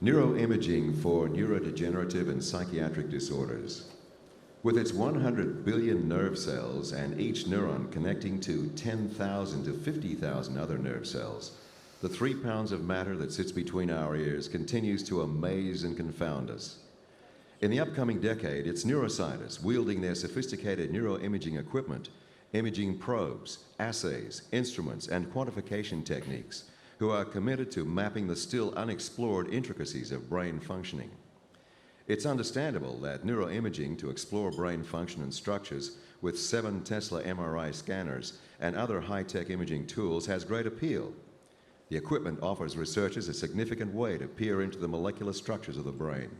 Neuroimaging for neurodegenerative and psychiatric disorders. With its 100 billion nerve cells and each neuron connecting to 10,000 to 50,000 other nerve cells, the 3 pounds of matter that sits between our ears continues to amaze and confound us. In the upcoming decade, it's neuroscientists wielding their sophisticated neuroimaging equipment, imaging probes, assays, instruments, and quantification techniques who are committed to mapping the still unexplored intricacies of brain functioning. It's understandable that neuroimaging to explore brain function and structures with 7 Tesla MRI scanners and other high-tech imaging tools has great appeal. The equipment offers researchers a significant way to peer into the molecular structures of the brain.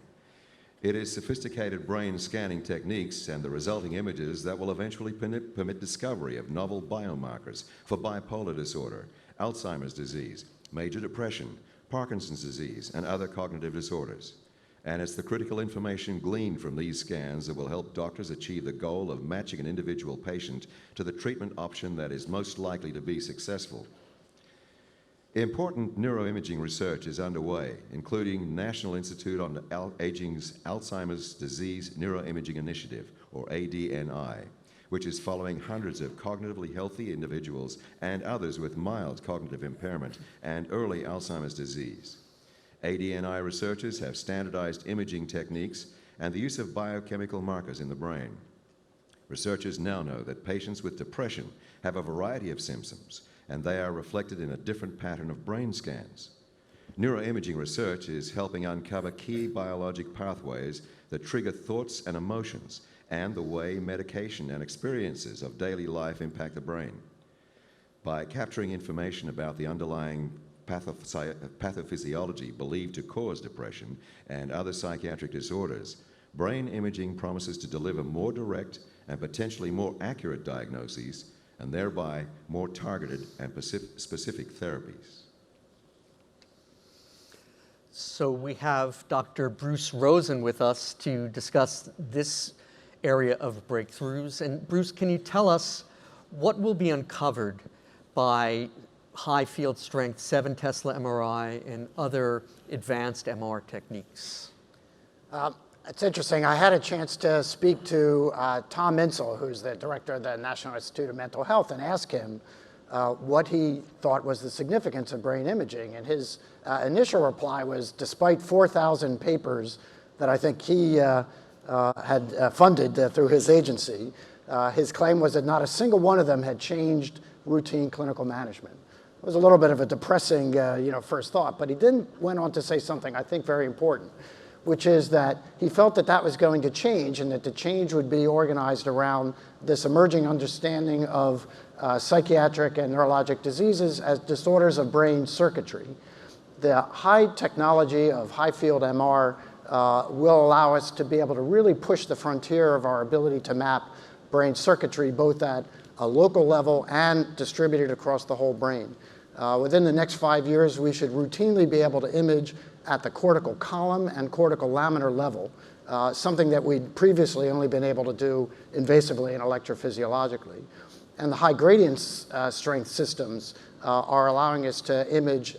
It is sophisticated brain scanning techniques and the resulting images that will eventually permit discovery of novel biomarkers for bipolar disorder, Alzheimer's disease, major depression, Parkinson's disease, and other cognitive disorders. And it's the critical information gleaned from these scans that will help doctors achieve the goal of matching an individual patient to the treatment option that is most likely to be successful. Important neuroimaging research is underway, including National Institute on Aging's Alzheimer's Disease Neuroimaging Initiative, or ADNI, which is following hundreds of cognitively healthy individuals and others with mild cognitive impairment and early Alzheimer's disease. ADNI researchers have standardized imaging techniques and the use of biochemical markers in the brain. Researchers now know that patients with depression have a variety of symptoms, and they are reflected in a different pattern of brain scans. Neuroimaging research is helping uncover key biologic pathways that trigger thoughts and emotions and the way medication and experiences of daily life impact the brain. By capturing information about the underlying pathophysiology believed to cause depression and other psychiatric disorders, brain imaging promises to deliver more direct and potentially more accurate diagnoses and thereby more targeted and specific therapies. So we have Dr. Bruce Rosen with us to discuss this area of breakthroughs. And Bruce, can you tell us what will be uncovered by high field strength 7 Tesla MRI and other advanced MR techniques? It's interesting. I had a chance to speak to Tom Insel, who's the director of the National Institute of Mental Health, and ask him what he thought was the significance of brain imaging. And his initial reply was, despite 4,000 papers that I think he had funded through his agency, his claim was that not a single one of them had changed routine clinical management. It was a little bit of a depressing first thought, but he went on to say something I think very important, which is that he felt that that was going to change and that the change would be organized around this emerging understanding of psychiatric and neurologic diseases as disorders of brain circuitry. The high technology of high field MR will allow us to be able to really push the frontier of our ability to map brain circuitry both at a local level and distributed across the whole brain. Within the next 5 years, we should routinely be able to image at the cortical column and cortical laminar level, something that we'd previously only been able to do invasively and electrophysiologically. And the high gradient strength systems are allowing us to image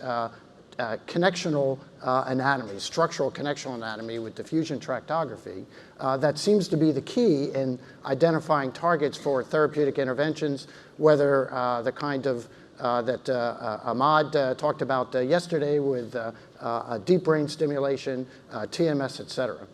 connectional anatomy, structural connectional anatomy with diffusion tractography. That seems to be the key in identifying targets for therapeutic interventions, whether the kind of that Ahmad talked about yesterday with deep brain stimulation, TMS, et cetera.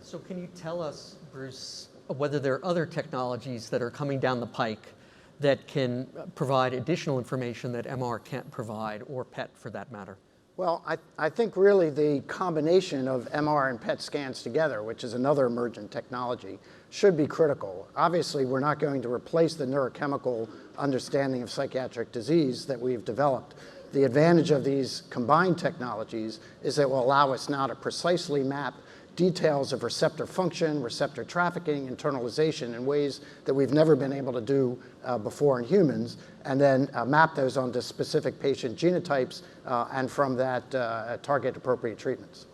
So can you tell us, Bruce, whether there are other technologies that are coming down the pike that can provide additional information that MR can't provide, or PET for that matter? Well, I think really the combination of MR and PET scans together, which is another emergent technology, should be critical. Obviously, we're not going to replace the neurochemical understanding of psychiatric disease that we've developed. The advantage of these combined technologies is that it will allow us now to precisely map details of receptor function, receptor trafficking, internalization in ways that we've never been able to do before in humans, and then map those onto specific patient genotypes and from that target appropriate treatments.